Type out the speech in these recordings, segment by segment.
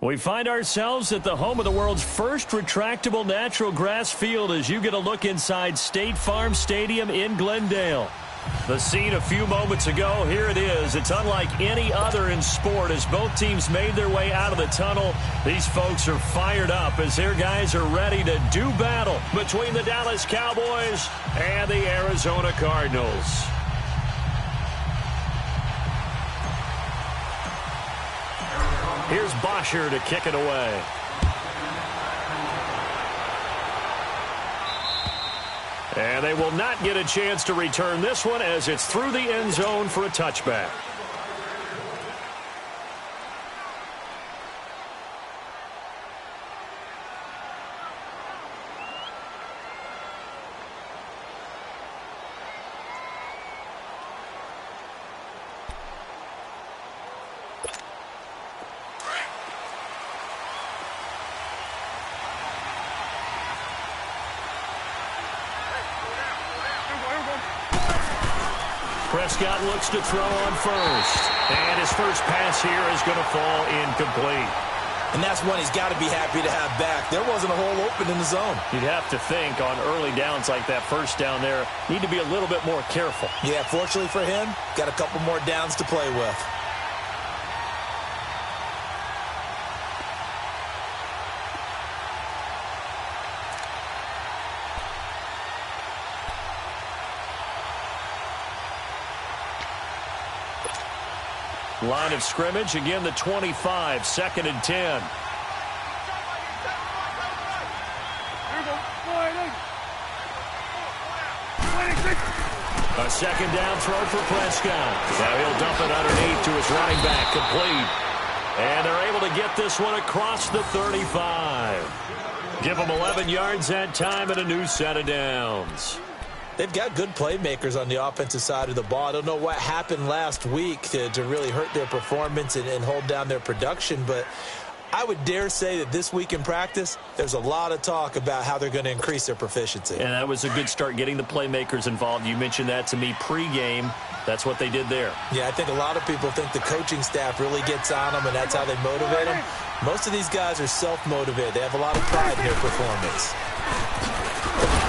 We find ourselves at the home of the world's first retractable natural grass field as you get a look inside State Farm Stadium in Glendale. The scene a few moments ago, here it is. It's unlike any other in sport as both teams made their way out of the tunnel. These folks are fired up as their guys are ready to do battle between the Dallas Cowboys and the Arizona Cardinals. Here's Bosher to kick it away. And they will not get a chance to return this one as it's through the end zone for a touchback. Prescott looks to throw on first. And his first pass here is going to fall incomplete. And that's one he's got to be happy to have back. There wasn't a hole open in the zone. You'd have to think on early downs like that first down there, need to be a little bit more careful. Yeah, fortunately for him, got a couple more downs to play with. Line of scrimmage, again the 25, 2nd and 10. A second down throw for Prescott. Now he'll dump it underneath to his running back, complete. And they're able to get this one across the 35. Give them 11 yards that time and a new set of downs. They've got good playmakers on the offensive side of the ball. I don't know what happened last week to really hurt their performance and hold down their production, but I would dare say that this week in practice, there's a lot of talk about how they're going to increase their proficiency. And that was a good start, getting the playmakers involved. You mentioned that to me pregame. That's what they did there. Yeah, I think a lot of people think the coaching staff really gets on them, and that's how they motivate them. Most of these guys are self-motivated. They have a lot of pride in their performance.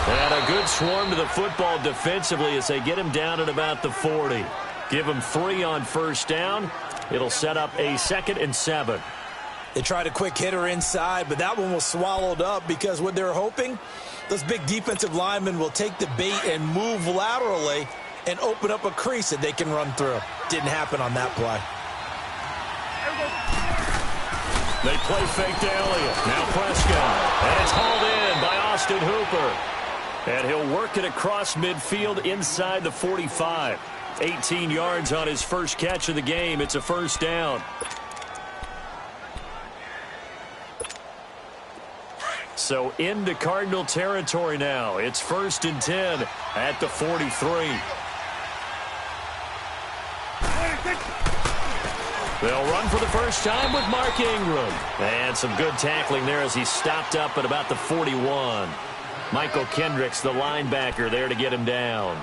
And a good swarm to the football defensively as they get him down at about the 40. Give him 3 on first down. It'll set up a 2nd and 7. They tried a quick hitter inside, but that one was swallowed up because what they're hoping, those big defensive linemen will take the bait and move laterally and open up a crease that they can run through. Didn't happen on that play. They play fake to Elliott. Now Prescott. And it's hauled in by Austin Hooper. And he'll work it across midfield inside the 45. 18 yards on his first catch of the game. It's a first down. So into Cardinal territory now. It's 1st and 10 at the 43. They'll run for the first time with Mark Ingram. And some good tackling there as he stopped up at about the 41. Michael Kendricks, the linebacker, there to get him down.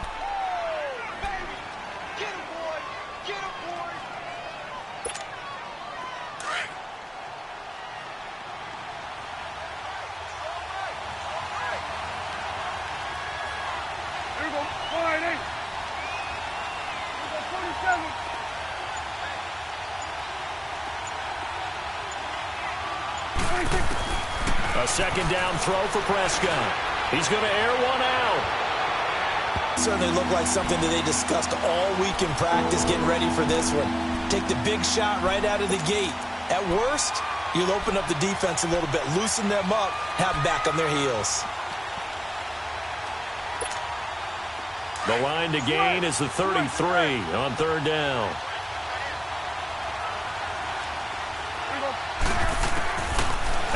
A second down throw for Prescott. He's going to air one out. Certainly looked like something that they discussed all week in practice, getting ready for this one. Take the big shot right out of the gate. At worst, you'll open up the defense a little bit, loosen them up, have them back on their heels. The line to gain is the 33 on 3rd down.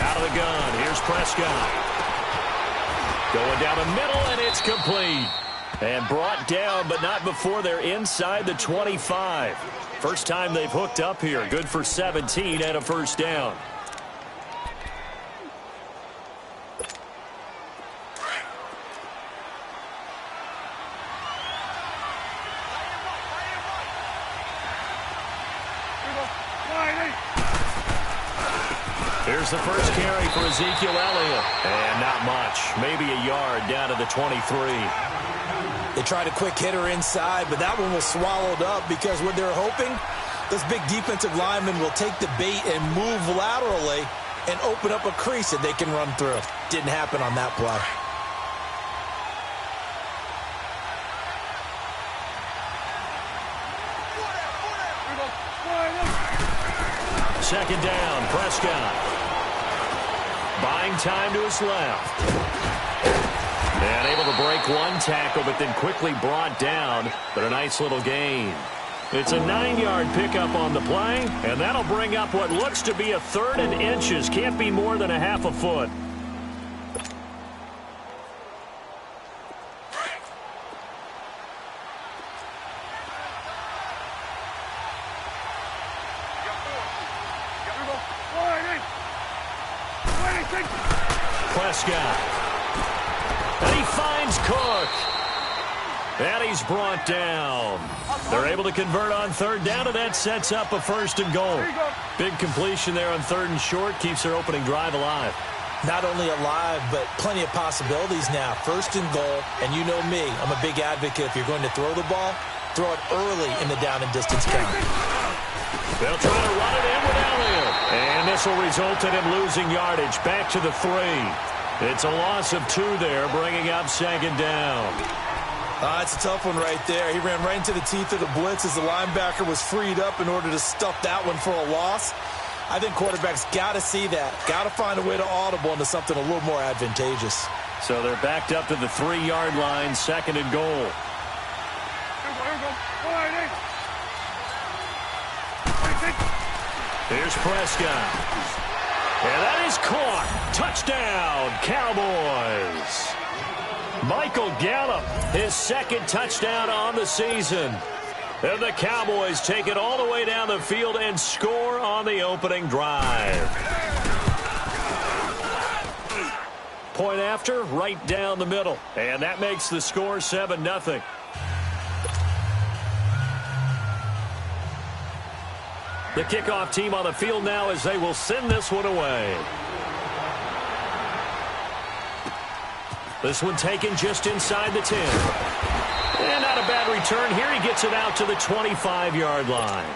Out of the gun, here's Prescott. Going down the middle, and it's complete. And brought down, but not before they're inside the 25. First time they've hooked up here. Good for 17 and a first down. Here's the first carry for Ezekiel Elliott. And not much. Maybe a yard down to the 23. They tried a quick hitter inside, but that one was swallowed up because what they're hoping, this big defensive lineman will take the bait and move laterally and open up a crease that they can run through. Didn't happen on that play. Second down, Prescott. Buying time to his left. And able to break one tackle, but then quickly brought down. But a nice little gain. It's a 9-yard pickup on the play, and that'll bring up what looks to be a 3rd and inches. Can't be more than a half a foot. Prescott. And he finds Cook. And he's brought down. They're able to convert on 3rd down, and that sets up a 1st and goal. Big completion there on 3rd and short. Keeps their opening drive alive. Not only alive, but plenty of possibilities now. 1st and goal, and you know me. I'm a big advocate. If you're going to throw the ball, throw it early in the down and distance count. They'll try to run it in with Elliott. And this will result in him losing yardage. Back to the 3. It's a loss of 2 there, bringing up 2nd down. It's a tough one right there. He ran right into the teeth of the blitz as the linebacker was freed up in order to stuff that one for a loss. I think quarterbacks got to see that. Got to find a way to audible into something a little more advantageous. So they're backed up to the 3-yard line, 2nd and goal. Here's Prescott. And that is caught. Touchdown, Cowboys. Michael Gallup, his 2nd touchdown on the season. And the Cowboys take it all the way down the field and score on the opening drive. Point after, right down the middle. And that makes the score 7-0. The kickoff team on the field now as they will send this one away. This one taken just inside the 10. And not a bad return here. He gets it out to the 25-yard line.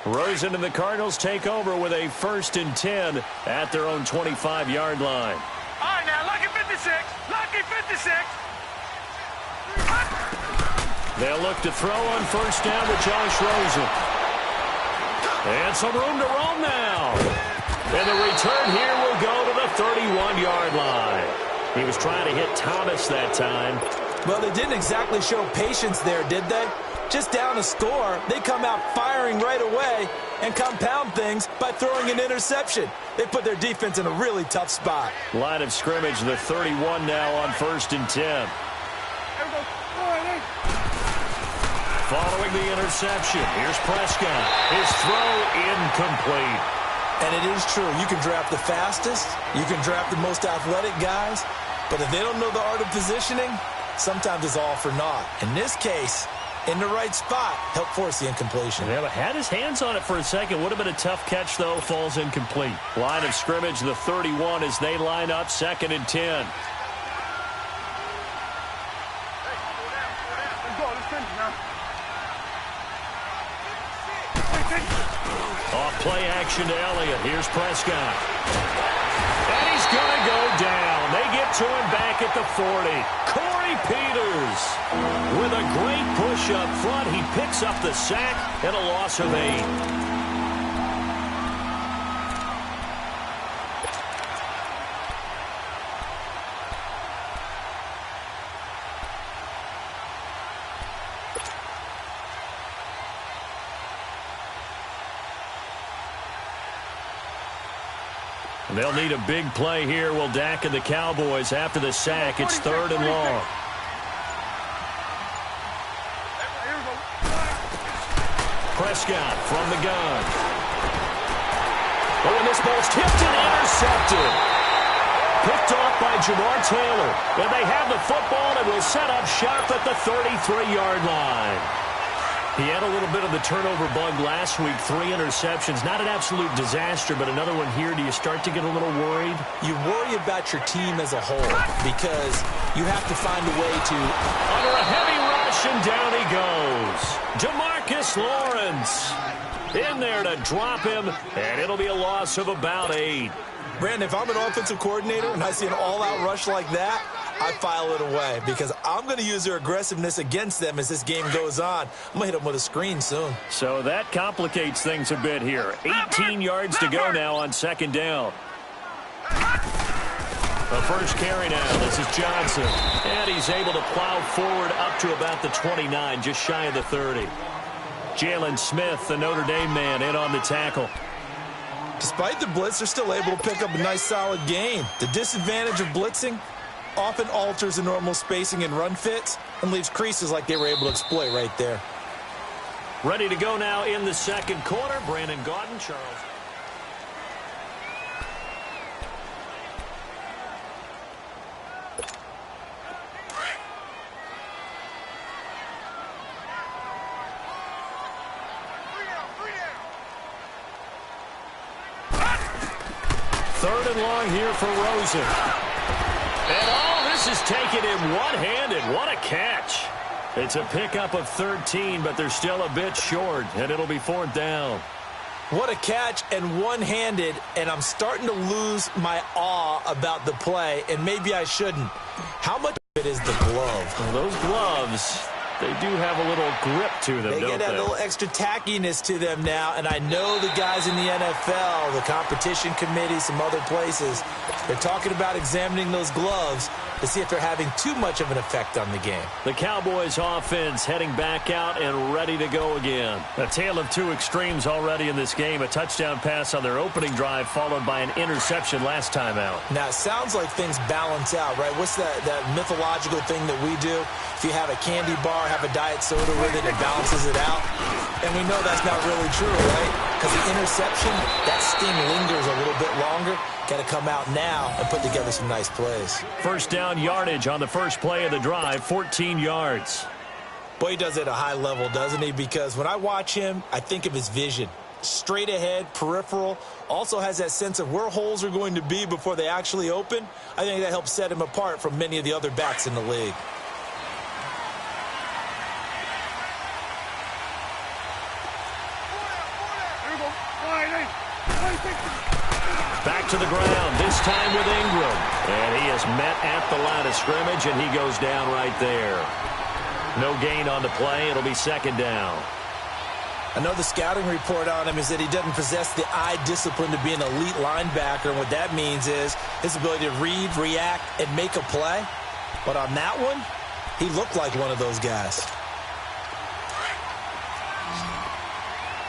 Rosen and the Cardinals take over with a 1st and 10 at their own 25-yard line. All right, now, lucky 56. Lucky 56. They'll look to throw on 1st down with Josh Rosen. And some room to roam now. And the return here will go to the 31-yard line. He was trying to hit Thomas that time. Well, they didn't exactly show patience there, did they? Just down a score, they come out firing right away and compound things by throwing an interception. They put their defense in a really tough spot. Line of scrimmage, the 31 now on 1st and 10. Following the interception, here's Prescott. His throw incomplete. And it is true. You can draft the fastest. You can draft the most athletic guys. But if they don't know the art of positioning, sometimes it's all for naught. In this case, in the right spot, help force the incompletion. Yeah, but had his hands on it for a second. Would have been a tough catch, though. Falls incomplete. Line of scrimmage, the 31 as they line up 2nd and 10. Off play action to Elliott. Here's Prescott. And he's going to go down. They get to him back at the 40. Corey Peters with a great push up front. He picks up the sack and a loss of 8. They'll need a big play here. Will Dak and the Cowboys after the sack. It's 3rd and long. Prescott from the gun. Oh, and this ball's tipped and intercepted. Picked off by Jamar Taylor. And they have the football and will set up shop at the 33-yard line. He had a little bit of the turnover bug last week, 3 interceptions. Not an absolute disaster, but another one here. Do you start to get a little worried? You worry about your team as a whole because you have to find a way to... Under a heavy rush, and down he goes. DeMarcus Lawrence in there to drop him, and it'll be a loss of about 8. Brandon, if I'm an offensive coordinator and I see an all-out rush like that, I file it away because I'm going to use their aggressiveness against them as this game goes on. I'm going to hit them with a screen soon. So that complicates things a bit here. 18 yards to go now on second down. The first carry now. This is Johnson. And he's able to plow forward up to about the 29, just shy of the 30. Jalen Smith, the Notre Dame man, in on the tackle. Despite the blitz, they're still able to pick up a nice, solid gain. The disadvantage of blitzing often alters the normal spacing and run fits and leaves creases like they were able to exploit right there. Ready to go now in the second quarter. Brandon Gaudin, Charles. Third and long here for Rosen. And this is taken in one-handed. What a catch. It's a pickup of 13, but they're still a bit short, and it'll be 4th down. What a catch and one-handed, and I'm starting to lose my awe about the play, and maybe I shouldn't. How much of it is the glove? Well, those gloves, they do have a little grip to them, They don't get they? that little extra tackiness to them now, and I know the guys in the NFL, the competition committee, some other places, they're talking about examining those gloves to see if they're having too much of an effect on the game. The Cowboys offense heading back out and ready to go again. A tale of two extremes already in this game. A touchdown pass on their opening drive followed by an interception last time out. Now, it sounds like things balance out, right? What's that mythological thing that we do? If you have a candy bar, have a diet soda with it, it balances it out. And we know that's not really true, right? Because the interception, that sting lingers a little bit longer. Got to come out now and put together some nice plays. First down yardage on the first play of the drive, 14 yards. Boy, he does it at a high level, doesn't he? Because when I watch him, I think of his vision. Straight ahead, peripheral. Also has that sense of where holes are going to be before they actually open. I think that helps set him apart from many of the other backs in the league. Back to the ground, this time with Ingram. And he is met at the line of scrimmage, and he goes down right there. No gain on the play. It'll be second down. I know the scouting report on him is that he doesn't possess the eye discipline to be an elite linebacker. And what that means is his ability to read, react, and make a play. But on that one, he looked like one of those guys.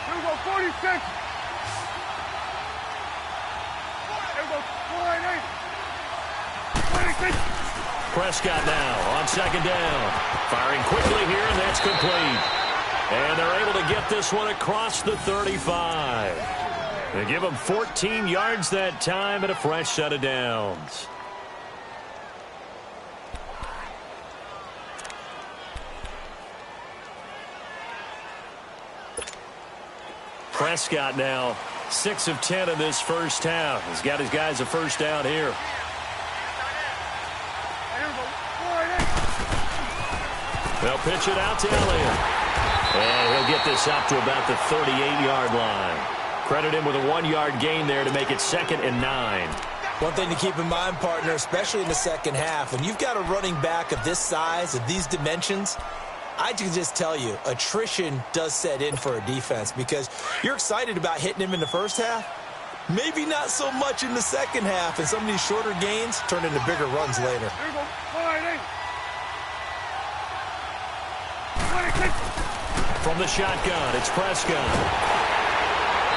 Here we go, 46. Prescott now on second down. Firing quickly here, and that's complete. And they're able to get this one across the 35. They give him 14 yards that time and a fresh set of downs. Prescott now 6 of 10 in this first half. He's got his guys a first down here. They'll pitch it out to Elliott. And he'll get this up to about the 38-yard line. Credit him with a 1-yard gain there to make it 2nd and 9. One thing to keep in mind, partner, especially in the second half, when you've got a running back of this size, of these dimensions, I can just tell you, attrition does set in for a defense because you're excited about hitting him in the first half. Maybe not so much in the second half, and some of these shorter gains turn into bigger runs later. Here we go, 198. From the shotgun, it's Prescott.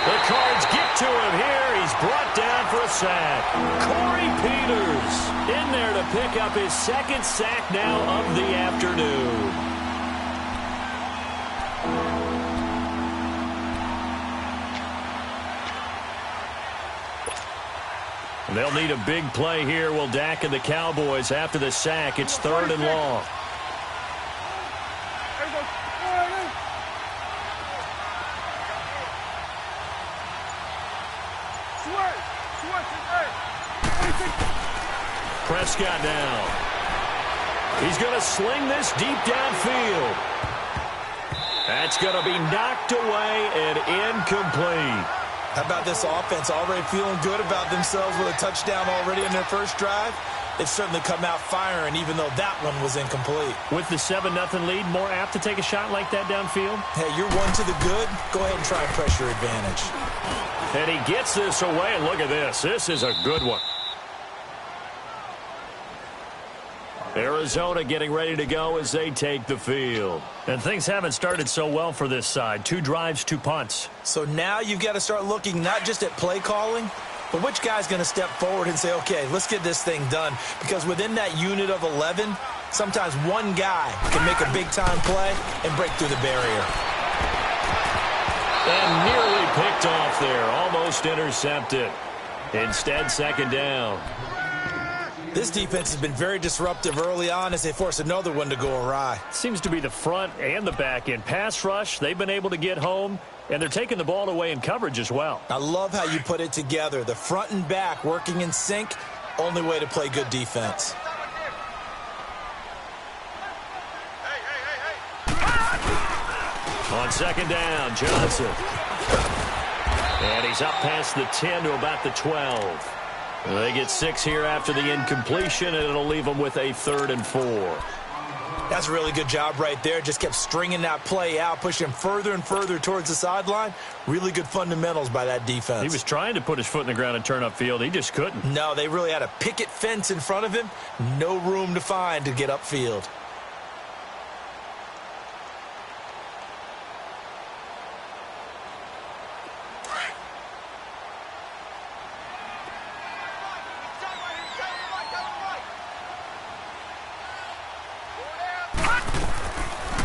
The Cards get to him here. He's brought down for a sack. Corey Peters in there to pick up his 2nd sack now of the afternoon. And they'll need a big play here. Will Dak and the Cowboys after the sack. It's 3rd and long. Prescott down. He's going to sling this deep downfield. That's going to be knocked away and incomplete. How about this offense already feeling good about themselves with a touchdown already in their first drive? They've certainly come out firing, even though that one was incomplete. With the 7-0 lead, more apt to take a shot like that downfield? Hey, you're one to the good. Go ahead and try and press your advantage. And he gets this away. Look at this. This is a good one. Arizona getting ready to go as they take the field. And things haven't started so well for this side. 2 drives, 2 punts. So now you've got to start looking not just at play calling, but which guy's going to step forward and say, okay, let's get this thing done. Because within that unit of 11, sometimes one guy can make a big-time play and break through the barrier. And nearly picked off there. Almost intercepted. Instead, 2nd down. This defense has been very disruptive early on as they force another one to go awry. Seems to be the front and the back end. Pass rush, they've been able to get home, and they're taking the ball away in coverage as well. I love how you put it together. The front and back working in sync, only way to play good defense. On 2nd down, Johnson. And he's up past the 10 to about the 12. They get 6 here after the incompletion, and it'll leave them with a 3rd and 4. That's a really good job right there. Just kept stringing that play out, pushing further and further towards the sideline. Really good fundamentals by that defense. He was trying to put his foot in the ground and turn upfield. He just couldn't. No, they really had a picket fence in front of him. No room to find to get upfield.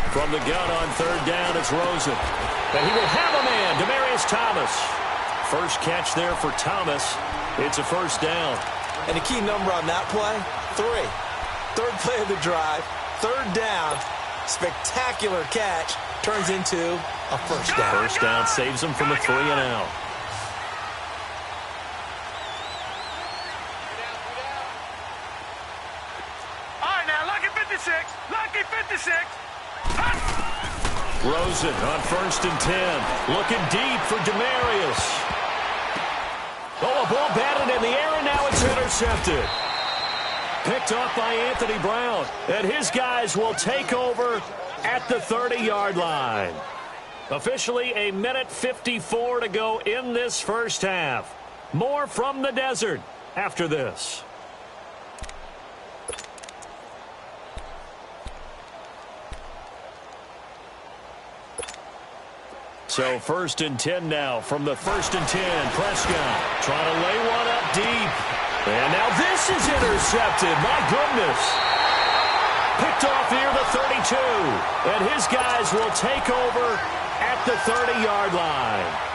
From the gun on 3rd down, it's Rosen. And he will have a man, Demaryius Thomas. First catch there for Thomas. It's a 1st down. And a key number on that play, 3. 3rd play of the drive, 3rd down, spectacular catch, turns into a 1st down. 1st down saves him from a 3 and out. All right, now, lucky 56. Lucky 56. Rosen on 1st and 10. Looking deep for Demaryius. Oh, a ball batted in the air, and now it's intercepted. Picked off by Anthony Brown. And his guys will take over at the 30-yard line. Officially a minute 54 to go in this first half. More from the desert after this. So 1st and 10 now from the 1st and 10. Prescott trying to lay one up deep. And now this is intercepted. My goodness. Picked off near the 32. And his guys will take over at the 30-yard line.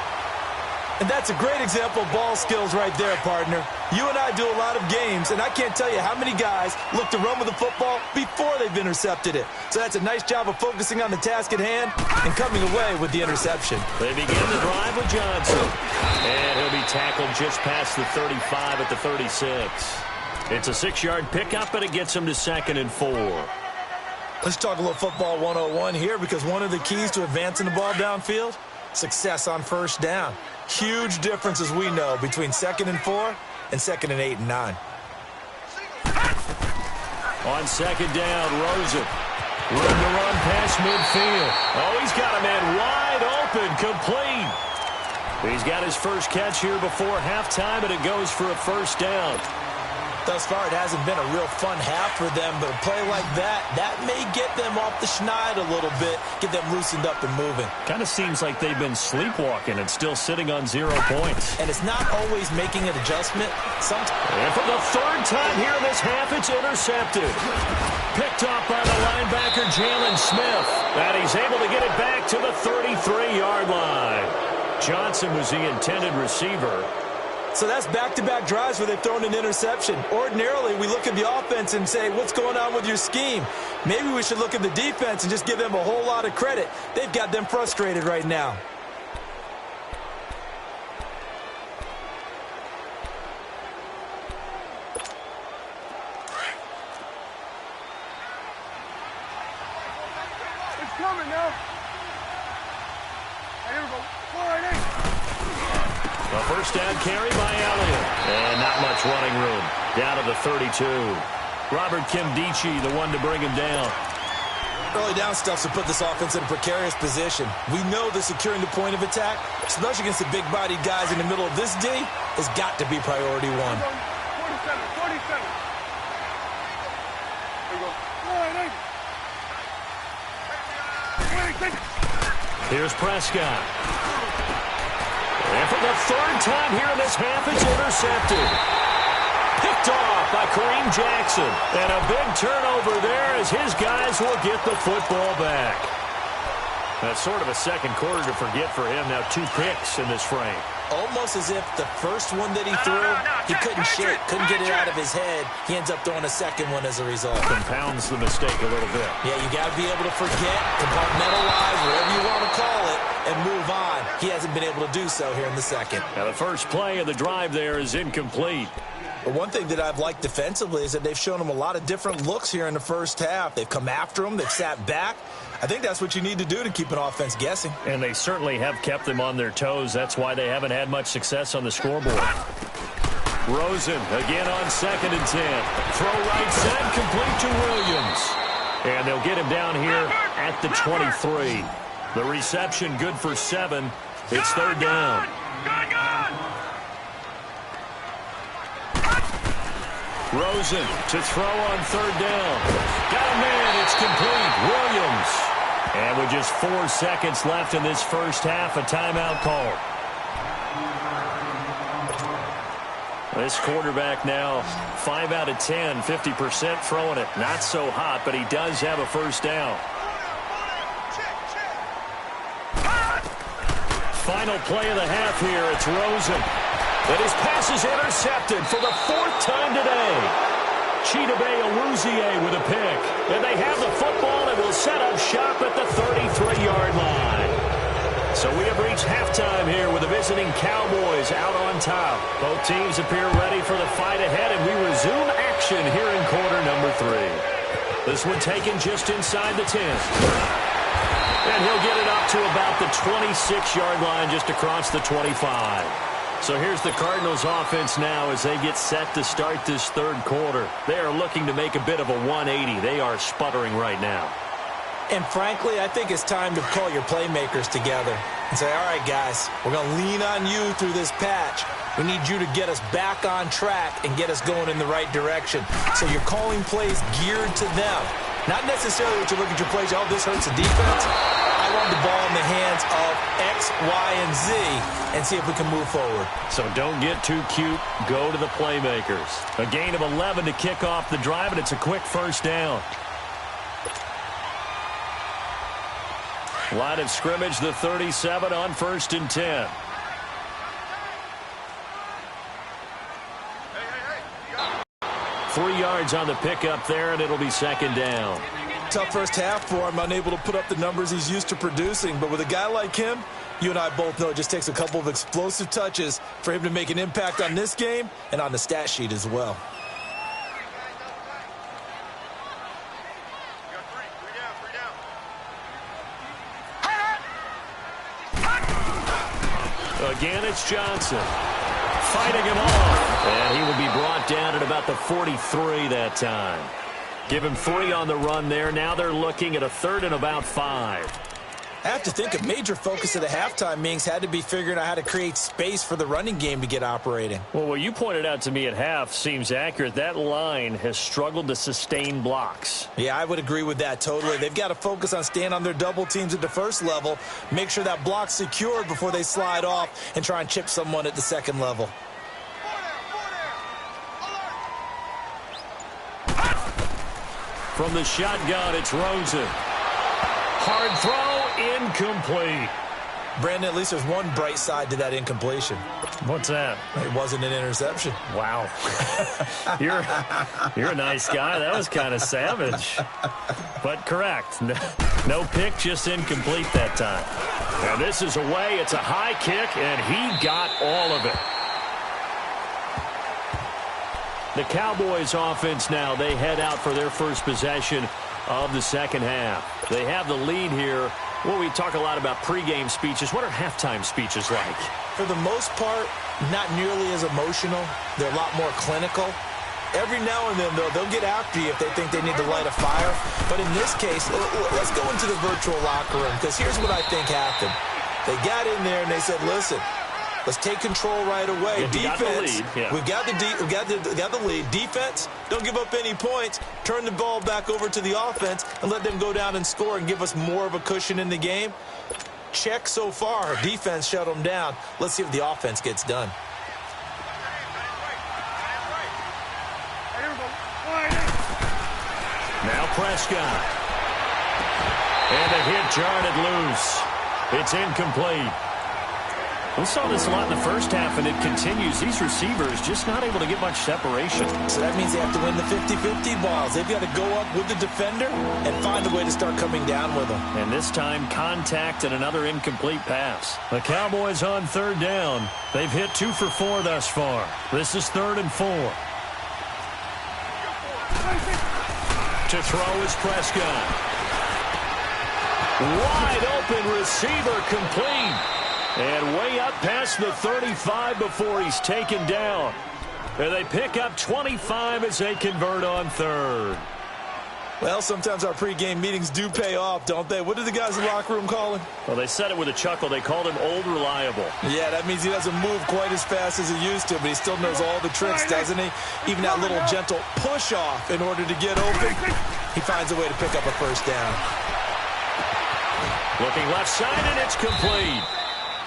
And that's a great example of ball skills right there, partner. You and I do a lot of games, and I can't tell you how many guys look to run with the football before they've intercepted it. So that's a nice job of focusing on the task at hand and coming away with the interception. They begin the drive with Johnson. And he'll be tackled just past the 35 at the 36. It's a 6-yard pickup, and it gets him to 2nd and 4. Let's talk a little football 101 here, because one of the keys to advancing the ball downfield, success on 1st down. Huge difference, as we know, between 2nd and 4 and 2nd and 8 and 9. On 2nd down, Rosen. Room to run past midfield. Oh, he's got a man wide open, complete. He's got his first catch here before halftime, and it goes for a 1st down. Thus far, it hasn't been a real fun half for them, but a play like that may get them off the schneid a little bit, get them loosened up and moving. Kind of seems like they've been sleepwalking and still sitting on 0 points. And it's not always making an adjustment. And for the 3rd time here in this half, it's intercepted. Picked off by the linebacker, Jalen Smith. And he's able to get it back to the 33-yard line. Johnson was the intended receiver. So that's back-to-back drives where they've thrown an interception. Ordinarily, we look at the offense and say, what's going on with your scheme? Maybe we should look at the defense and just give them a whole lot of credit. They've got them frustrated right now. It's coming now. Here we go. 4-8. A first down carry by Elliott. And not much running room. Down to the 32. Robert Kimdichie, the one to bring him down. Early down stuff to put this offense in a precarious position. We know that securing the point of attack, especially against the big-bodied guys in the middle of this D, has got to be priority one. 47. Here we go. 4-8. Here's Prescott. And for the third time here in this half, it's intercepted. Picked off by Kareem Jackson. And a big turnover there as his guys will get the football back. That's sort of a second quarter to forget for him. Now 2 picks in this frame. Almost as if the first one that he threw, he couldn't shake, couldn't get it out of his head. He ends up throwing a second one as a result. Compounds the mistake a little bit. Yeah, you got to be able to forget, compartmentalize, whatever you want to call it, and move on. He hasn't been able to do so here in the second. Now the first play of the drive there is incomplete. But one thing that I've liked defensively is that they've shown him a lot of different looks here in the first half. They've come after him. They've sat back. I think that's what you need to do to keep an offense guessing. And they certainly have kept them on their toes. That's why they haven't had much success on the scoreboard. Rosen again on 2nd and 10. Throw right side, complete to Williams. And they'll get him down here at the 23. The reception good for 7. It's 3rd down. Rosen to throw on 3rd down. Got a man. It's complete. Williams. And with just 4 seconds left in this first half, a timeout call. This quarterback now 5 out of 10, 50% throwing it. Not so hot, but he does have a first down. Final play of the half here. It's Rosen. And his pass is intercepted for the 4th time today. Chidobe Awuzie with a pick. And they have the football and will set up shop at the 33-yard line. So we have reached halftime here with the visiting Cowboys out on top. Both teams appear ready for the fight ahead, and we resume action here in quarter number 3. This one taken just inside the 10. And he'll get it up to about the 26-yard line, just across the 25. So here's the Cardinals offense now as they get set to start this 3rd quarter. They are looking to make a bit of a 180. They are sputtering right now. And frankly, I think it's time to call your playmakers together and say, all right, guys, we're going to lean on you through this patch. We need you to get us back on track and get us going in the right direction. So you're calling plays geared to them. Not necessarily that you look at your plays, oh, this hurts the defense. I want the ball in the hands of X, Y, and Z and see if we can move forward. So don't get too cute. Go to the playmakers. A gain of 11 to kick off the drive, and it's a quick first down. Line of scrimmage, the 37 on 1st and 10. Hey. 3 yards on the pickup there, and it'll be 2nd down. Tough first half for him, unable to put up the numbers he's used to producing. But with a guy like him, you and I both know it just takes a couple of explosive touches for him to make an impact on this game and on the stat sheet as well. Again, it's Johnson. Fighting him off. And he will be brought down at about the 43 that time. Give him 3 on the run there. Now they're looking at a 3rd and about 5. I have to think a major focus of the halftime meetings had to be figuring out how to create space for the running game to get operating. Well, what you pointed out to me at half seems accurate. That line has struggled to sustain blocks. Yeah, I would agree with that totally. They've got to focus on staying on their double teams at the first level, make sure that block's secured before they slide off and try and chip someone at the 2nd level. From the shotgun, it's Rosen. Hard throw, incomplete. Brandon, at least there's one bright side to that incompletion. What's that? It wasn't an interception. Wow. You're a nice guy. That was kind of savage. But correct. No pick, just incomplete that time. And this is away. It's a high kick, and he got all of it. The Cowboys offense now, they head out for their first possession of the second half. They have the lead here. Well, we talk a lot about pregame speeches. What are halftime speeches like? For the most part, not nearly as emotional. They're a lot more clinical. Every now and then, though, they'll get after you if they think they need to light a fire. But in this case, let's go into the virtual locker room, because here's what I think happened. They got in there and they said, listen, let's take control right away. Defense, we've got the lead. Defense, don't give up any points. Turn the ball back over to the offense and let them go down and score and give us more of a cushion in the game. Check so far. Defense shut them down. Let's see if the offense gets done. Now Prescott. And the hit jarred it loose. It's incomplete. We saw this a lot in the first half, and it continues. These receivers just not able to get much separation. So that means they have to win the 50-50 balls. They've got to go up with the defender and find a way to start coming down with them. And this time, contact and another incomplete pass. The Cowboys on third down. They've hit 2 for 4 thus far. This is 3rd and 4. To throw is Prescott. Wide open receiver, complete. And way up past the 35 before he's taken down. And they pick up 25 as they convert on 3rd. Well, sometimes our pregame meetings do pay off, don't they? What did the guys in the locker room call him? Well, they said it with a chuckle. They called him Old Reliable. Yeah, that means he doesn't move quite as fast as he used to, but he still knows all the tricks, doesn't he? Even that little gentle push-off in order to get open. He finds a way to pick up a first down. Looking left side, and it's complete.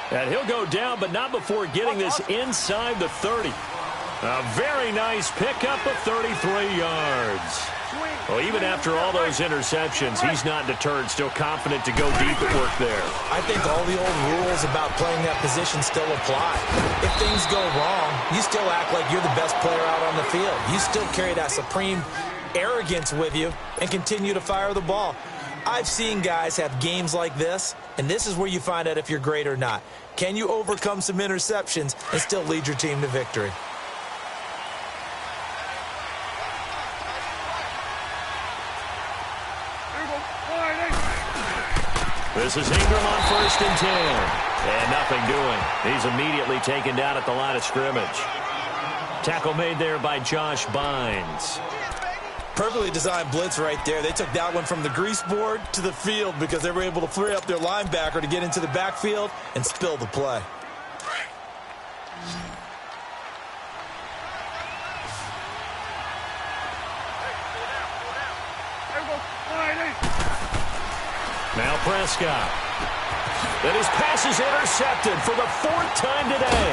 And he'll go down, but not before getting this inside the 30. A very nice pickup of 33 yards. Well, even after all those interceptions, he's not deterred, still confident to go deep at work there. I think all the old rules about playing that position still apply. If things go wrong, you still act like you're the best player out on the field. You still carry that supreme arrogance with you and continue to fire the ball. I've seen guys have games like this, and this is where you find out if you're great or not. Can you overcome some interceptions and still lead your team to victory? This is Ingram on 1st and 10. And nothing doing. He's immediately taken down at the line of scrimmage. Tackle made there by Josh Bynes. Perfectly designed blitz right there. They took that one from the grease board to the field because they were able to free up their linebacker to get into the backfield and spill the play. Now Prescott. And his pass is intercepted for the 4th time today.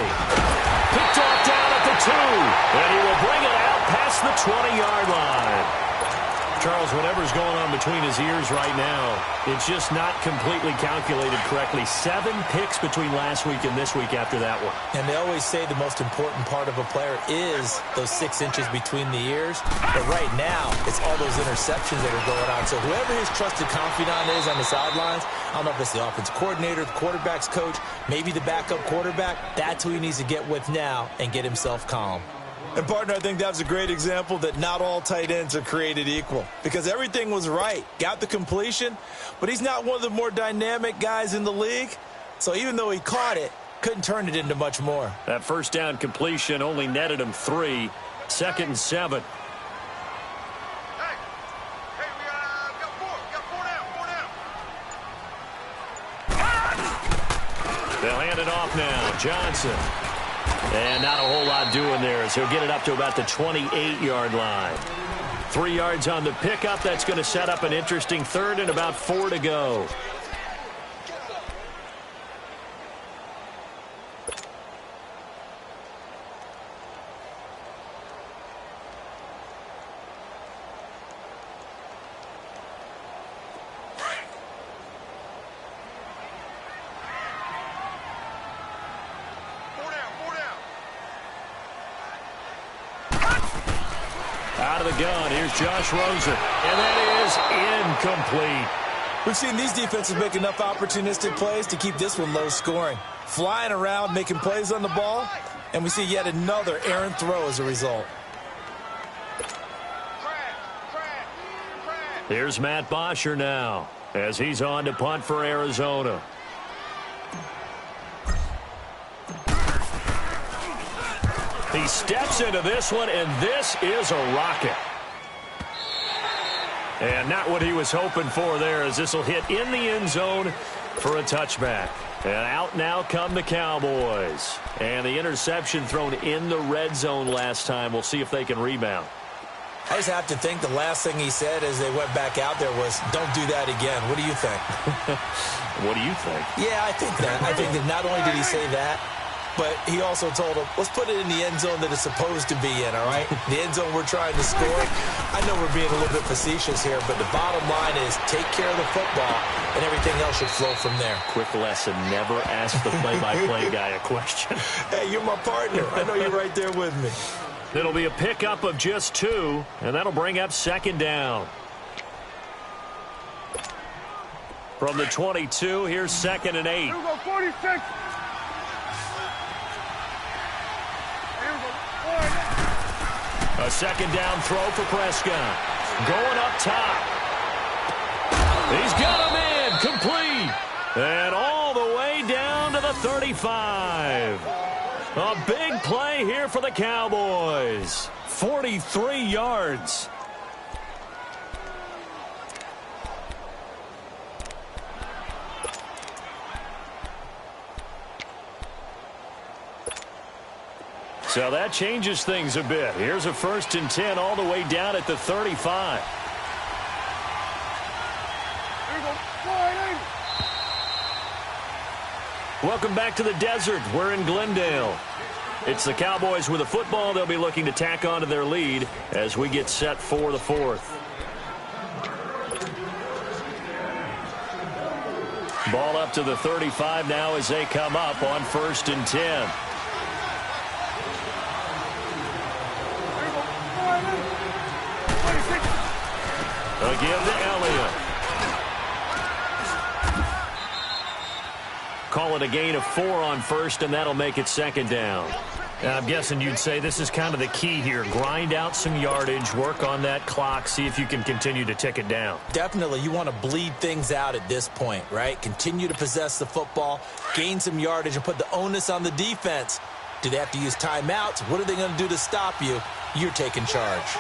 Picked off down at the 2. And he will bring it out past the 20-yard line. Charles, whatever's going on between his ears right now, it's just not completely calculated correctly. 7 picks between last week and this week after that one. And they always say the most important part of a player is those 6 inches between the ears. But right now, it's all those interceptions that are going on. So whoever his trusted confidant is on the sidelines, I don't know if it's the offensive coordinator, the quarterback's coach, maybe the backup quarterback, that's who he needs to get with now and get himself calm. And, partner, I think that was a great example that not all tight ends are created equal because everything was right. Got the completion, but he's not one of the more dynamic guys in the league. So even though he caught it, couldn't turn it into much more. That first down completion only netted him 3. 2nd and 7. They'll hand it off now. Johnson. And not a whole lot doing there as he'll get it up to about the 28-yard line. 3 yards on the pickup. That's going to set up an interesting 3rd and about 4 to go. Out of the gun, here's Josh Rosen. And that is incomplete. We've seen these defenses make enough opportunistic plays to keep this one low scoring. Flying around, making plays on the ball, and we see yet another errant throw as a result. Here's Matt Bosher now as he's on to punt for Arizona. He steps into this one, and this is a rocket. And not what he was hoping for there, as this will hit in the end zone for a touchback. And out now come the Cowboys. And the interception thrown in the red zone last time. We'll see if they can rebound. I just have to think the last thing he said as they went back out there was, don't do that again. What do you think? What do you think? Yeah, I think that. I think that not only did he say that, but he also told him, let's put it in the end zone that it's supposed to be in, all right? The end zone we're trying to score. I know we're being a little bit facetious here, but the bottom line is take care of the football, and everything else should flow from there. Quick lesson, never ask the play-by-play guy a question. Hey, you're my partner. I know you're right there with me. It'll be a pickup of just 2, and that'll bring up second down. From the 22, here's 2nd and 8. Here we go, 46. A second down throw for Prescott. Going up top. He's got him in. Complete. And all the way down to the 35. A big play here for the Cowboys. 43 yards. So that changes things a bit. Here's a 1st and 10 all the way down at the 35. Welcome back to the desert. We're in Glendale. It's the Cowboys with a football. They'll be looking to tack on to their lead as we get set for the 4th. Ball up to the 35 now as they come up on 1st and 10. Again to Elliott. Call it a gain of 4 on 1st, and that'll make it 2nd down. I'm guessing you'd say this is kind of the key here. Grind out some yardage, work on that clock, see if you can continue to tick it down. Definitely. You want to bleed things out at this point, right? Continue to possess the football, gain some yardage, and put the onus on the defense. Do they have to use timeouts? What are they going to do to stop you? You're taking charge.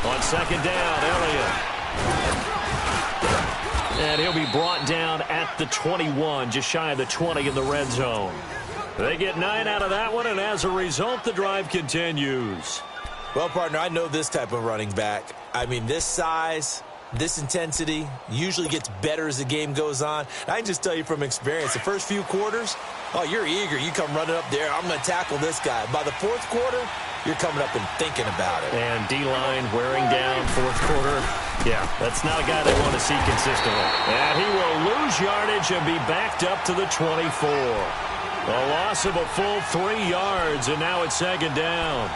On 2nd down, Elliott. And he'll be brought down at the 21, just shy of the 20 in the red zone. They get 9 out of that one, and as a result, the drive continues. Well, partner, I know this type of running back. I mean, this size, this intensity usually gets better as the game goes on. And I can just tell you from experience, the first few quarters, oh, you're eager. You come running up there, I'm going to tackle this guy. By the 4th quarter, you're coming up and thinking about it. And D-line wearing down 4th quarter. Yeah, that's not a guy they want to see consistently. And he will lose yardage and be backed up to the 24. A loss of a full 3 yards, and now it's 2nd down.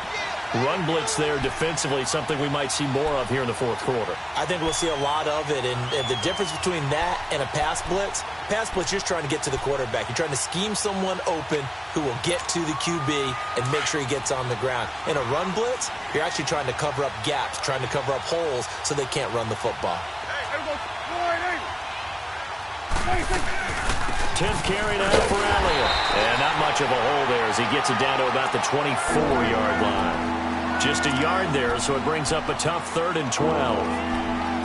Run blitz there defensively, something we might see more of here in the 4th quarter. I think we'll see a lot of it, and the difference between that and a pass blitz, you're just trying to get to the quarterback. You're trying to scheme someone open who will get to the QB and make sure he gets on the ground. In a run blitz, you're actually trying to cover up gaps, trying to cover up holes so they can't run the football. 10th carry now for Elliott. And not much of a hole there as he gets it down to about the 24-yard line. Just a yard there, so it brings up a tough 3rd and 12.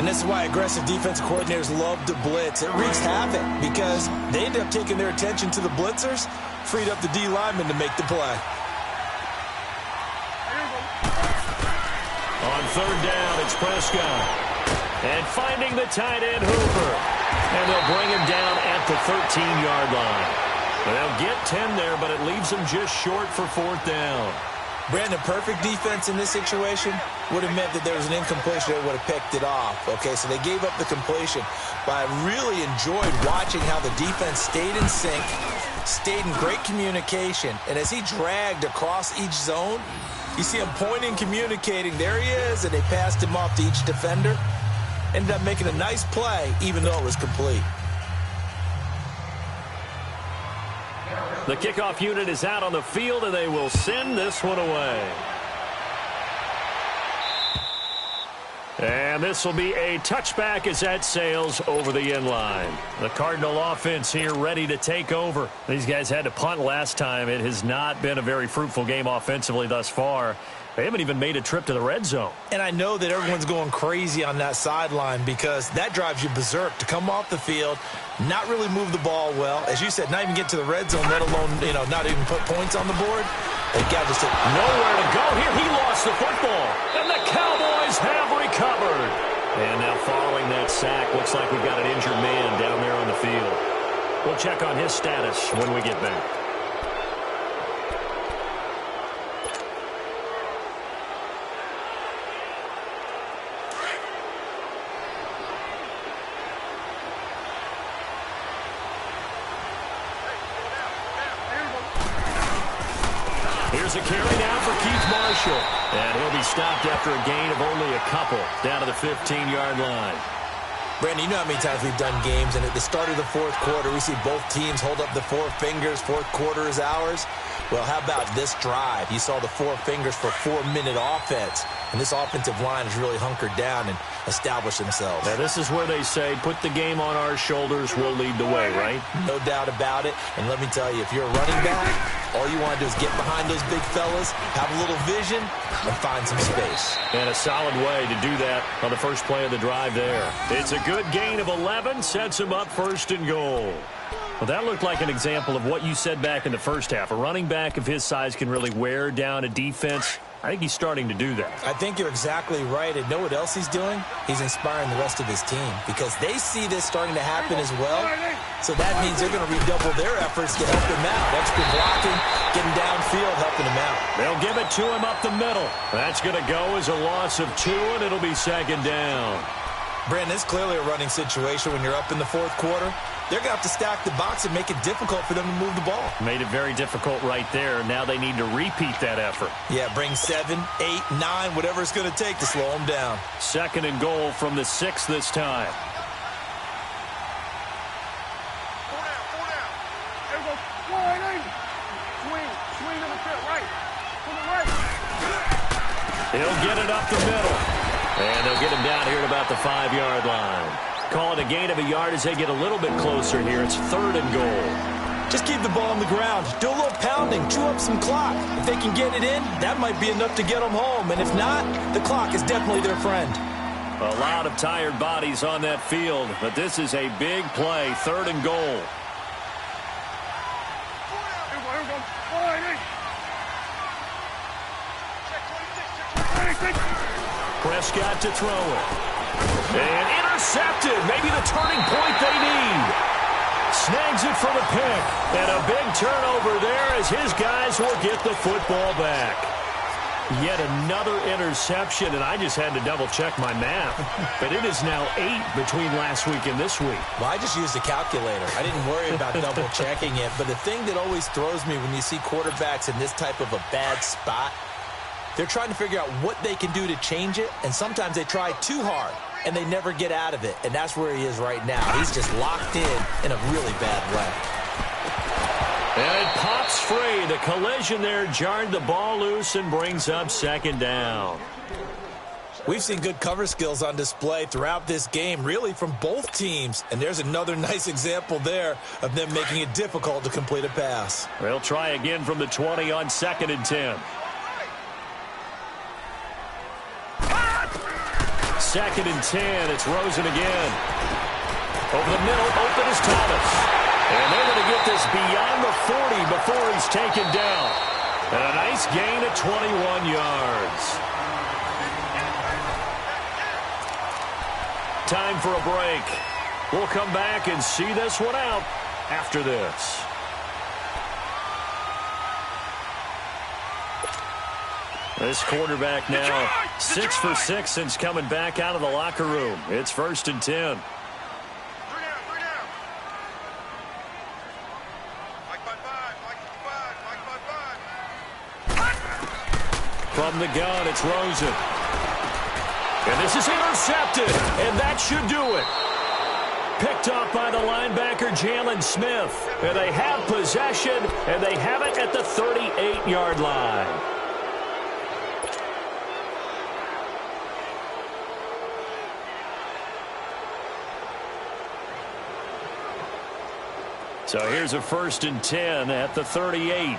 And this is why aggressive defensive coordinators love to blitz. It wreaks havoc because they end up taking their attention to the blitzers, freed up the D lineman to make the play. On 3rd down, it's Prescott. And finding the tight end, Hooper. And they'll bring him down at the 13-yard line. They'll get 10 there, but it leaves them just short for 4th down. Brandon, perfect defense in this situation would have meant that there was an incompletion that would have picked it off. Okay, so they gave up the completion. But I really enjoyed watching how the defense stayed in sync, stayed in great communication. And as he dragged across each zone, you see him pointing, communicating. There he is, and they passed him off to each defender. Ended up making a nice play, even though it was complete. The kickoff unit is out on the field, and they will send this one away. And this will be a touchback as that sails over the end line. The Cardinal offense here ready to take over. These guys had to punt last time. It has not been a very fruitful game offensively thus far. They haven't even made a trip to the red zone. And I know that everyone's going crazy on that sideline because that drives you berserk to come off the field, not really move the ball well. As you said, not even get to the red zone, let alone, not even put points on the board. They got just nowhere to go here. He lost the football. And the Cowboys have recovered. And now following that sack, looks like we've got an injured man down there on the field. We'll check on his status when we get back. Here's a carry now for Keith Marshall. And he'll be stopped after a gain of only a couple down to the 15-yard line. Brandon, you know how many times we've done games, and at the start of the fourth quarter, we see both teams hold up the four fingers. Fourth quarter is ours. Well, how about this drive? You saw the four fingers for 4-minute offense, and this offensive line has really hunkered down and established themselves. Now, this is where they say, put the game on our shoulders, we'll lead the way, right? No doubt about it. And let me tell you, if you're a running back, all you want to do is get behind those big fellas, have a little vision, and find some space. And a solid way to do that on the first play of the drive there. It's a good gain of 11, sets him up first and goal. Well, that looked like an example of what you said back in the first half. A running back of his size can really wear down a defense. I think he's starting to do that. I think you're exactly right. And know what else he's doing? He's inspiring the rest of his team because they see this starting to happen as well. So that means they're going to redouble their efforts to help him out. Extra blocking, getting downfield, helping him out. They'll give it to him up the middle. That's going to go as a loss of 2, and it'll be second down. Brandon, it's clearly a running situation when you're up in the fourth quarter. They're going to have to stack the box and make it difficult for them to move the ball. Made it very difficult right there. Now they need to repeat that effort. Yeah, bring 7, 8, 9, whatever it's going to take to slow them down. Second and goal from the 6 this time. Four down. There we go. Swing to the field, right. To the right. He'll get it up the middle. And they'll get him down here at about the 5-yard line. Call it a gain of a yard as they get a little bit closer here. It's third and goal. Just keep the ball on the ground. Do a little pounding. Chew up some clock. If they can get it in, that might be enough to get them home. And if not, the clock is definitely their friend. A lot of tired bodies on that field, but this is a big play. Third and goal. Here we go. Check 26. Prescott to throw it. And intercepted. Maybe the turning point they need. Snags it for the pick. And a big turnover there as his guys will get the football back. Yet another interception, and I just had to double-check my math. But it is now 8 between last week and this week. Well, I just used a calculator. I didn't worry about double-checking it. But the thing that always throws me when you see quarterbacks in this type of a bad spot, they're trying to figure out what they can do to change it, and sometimes they try too hard, and they never get out of it. And that's where he is right now. He's just locked in a really bad way. And it pops free. The collision there jarred the ball loose and brings up second down. We've seen good cover skills on display throughout this game, really from both teams. And there's another nice example there of them making it difficult to complete a pass. They'll try again from the 20 on 2nd and 10. 2nd and 10. It's Rosen again. Over the middle, open is Thomas. And they're going to get this beyond the 40 before he's taken down. And a nice gain of 21 yards. Time for a break. We'll come back and see this one out after this. This quarterback now 6 for 6 since coming back out of the locker room. It's 1st and 10. From the gun, it's Rosen. And this is intercepted, and that should do it. Picked up by the linebacker, Jalen Smith. And they have possession, and they have it at the 38-yard line. So here's a 1st and 10 at the 38.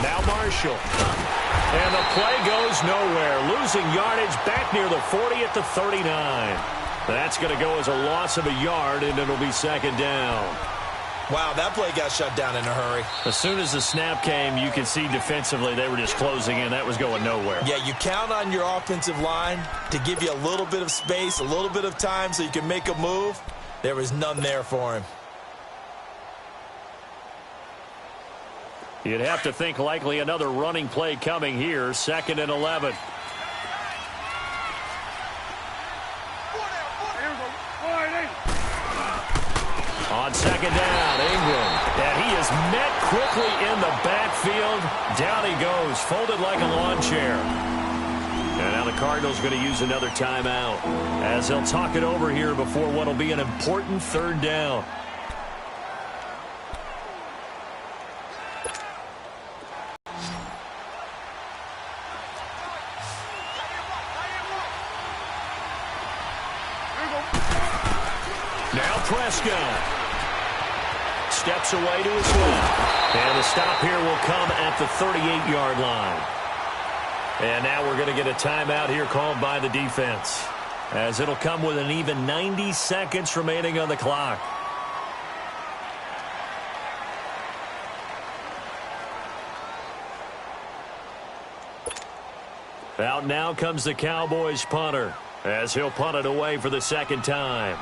Now Marshall. And the play goes nowhere. Losing yardage back near the 40 at the 39. That's going to go as a loss of a yard, and it'll be 2nd down. Wow, that play got shut down in a hurry. As soon as the snap came, you could see defensively they were just closing in. That was going nowhere. Yeah, you count on your offensive line to give you a little bit of space, a little bit of time so you can make a move. There was none there for him. You'd have to think likely another running play coming here. 2nd and 11. On 2nd down, Ingram. And he is met quickly in the backfield. Down he goes, folded like a lawn chair. And now the Cardinals going to use another timeout as they'll talk it over here before what will be an important 3rd down. Now Prescott steps away to his left. And the stop here will come at the 38-yard line. And now we're going to get a timeout here called by the defense, as it'll come with an even 90 seconds remaining on the clock. Out now comes the Cowboys punter, as he'll punt it away for the 2nd time.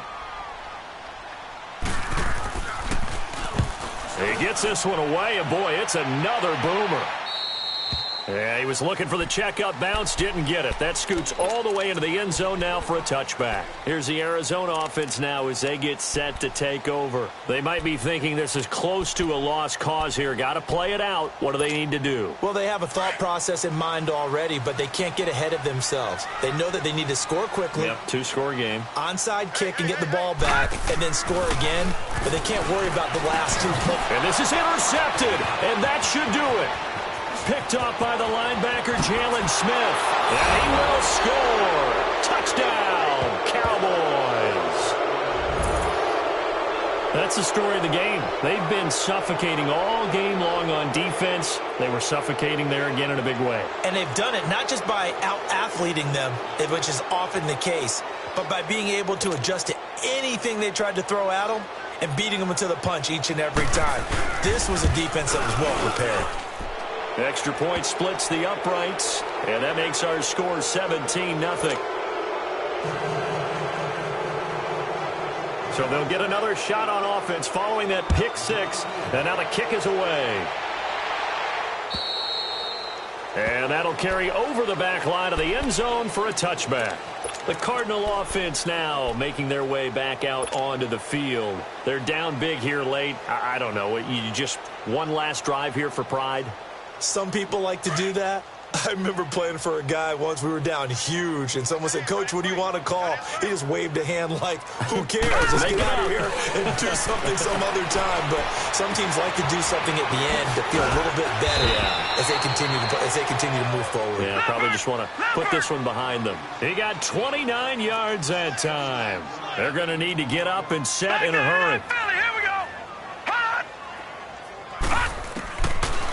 He gets this one away, and boy, it's another boomer. Yeah, he was looking for the checkup bounce, didn't get it. That scoots all the way into the end zone now for a touchback. Here's the Arizona offense now as they get set to take over. They might be thinking this is close to a lost cause here. Got to play it out. What do they need to do? Well, they have a thought process in mind already, but they can't get ahead of themselves. They know that they need to score quickly. Yep, 2-score game. Onside kick and get the ball back and then score again, but they can't worry about the last 2 plays. And this is intercepted, and that should do it. Picked off by the linebacker, Jalen Smith. And he will score. Touchdown, Cowboys. That's the story of the game. They've been suffocating all game long on defense. They were suffocating there again in a big way. And they've done it not just by out-athleting them, which is often the case, but by being able to adjust to anything they tried to throw at them and beating them to the punch each and every time. This was a defense that was well prepared. Extra point splits the uprights, and that makes our score 17-0. So they'll get another shot on offense following that pick 6, and now the kick is away. And that'll carry over the back line of the end zone for a touchback. The Cardinal offense now making their way back out onto the field. They're down big here late. I don't know. You just one last drive here for pride? Some people like to do that. I remember playing for a guy once. We were down huge, and someone said, "Coach, what do you want to call?" He just waved a hand like, who cares? Let's get out of here and do something some other time. But some teams like to do something at the end to feel a little bit better as they continue to move forward. Yeah, probably just want to put this one behind them. He got 29 yards that time. They're going to need to get up and set in a hurry.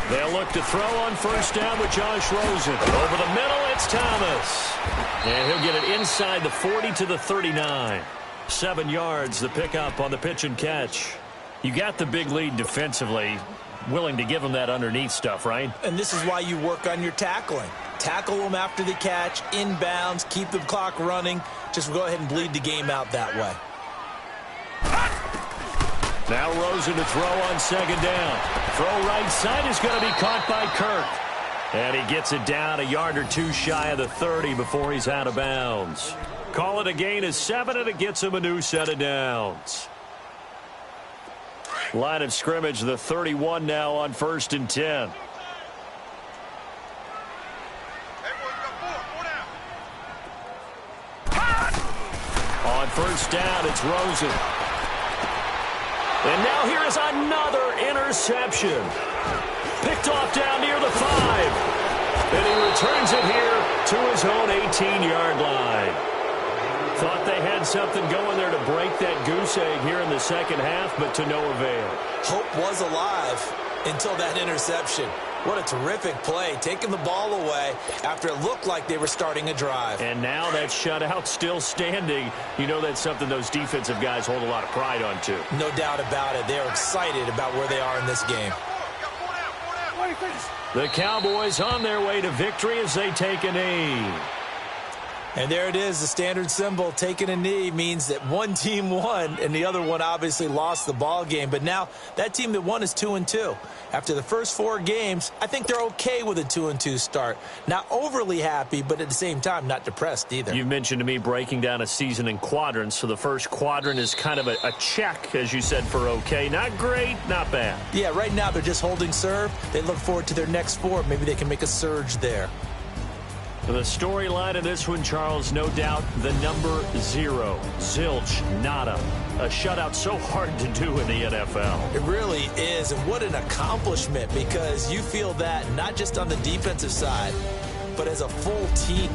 They'll look to throw on 1st down with Josh Rosen. Over the middle, it's Thomas. And he'll get it inside the 40 to the 39. 7 yards, the pickup on the pitch and catch. You got the big lead defensively. willing to give him that underneath stuff, right? And this is why you work on your tackling. Tackle them after the catch, inbounds, keep the clock running. Just go ahead and bleed the game out that way. Now Rosen to throw on second down. Throw right side is going to be caught by Kirk. And he gets it down a yard or two shy of the 30 before he's out of bounds. Call it a gain of 7, and it gets him a new set of downs. Line of scrimmage, the 31 now on 1st and 10. On 1st down, it's Rosen. And now here is another interception. Picked off down near the 5. And he returns it here to his own 18-yard line. Thought they had something going there to break that goose egg here in the second half, but to no avail. Hope was alive until that interception. What a terrific play, taking the ball away after it looked like they were starting a drive. And now that shutout still standing. You know that's something those defensive guys hold a lot of pride on, too. No doubt about it. They're excited about where they are in this game. The Cowboys on their way to victory as they take a knee. And there it is, the standard symbol. Taking a knee means that one team won, and the other one obviously lost the ball game. But now that team that won is 2-2. After the first 4 games, I think they're okay with a 2-2 start. Not overly happy, but at the same time, not depressed either. You mentioned to me breaking down a season in quadrants. So the first quadrant is kind of a check, as you said, for okay. Not great, not bad. Yeah, right now they're just holding serve. They look forward to their next 4. Maybe they can make a surge there. The storyline of this one, Charles, no doubt the number 0. Zilch, nada. A shutout so hard to do in the NFL. It really is, and what an accomplishment, because you feel that not just on the defensive side, but as a full team.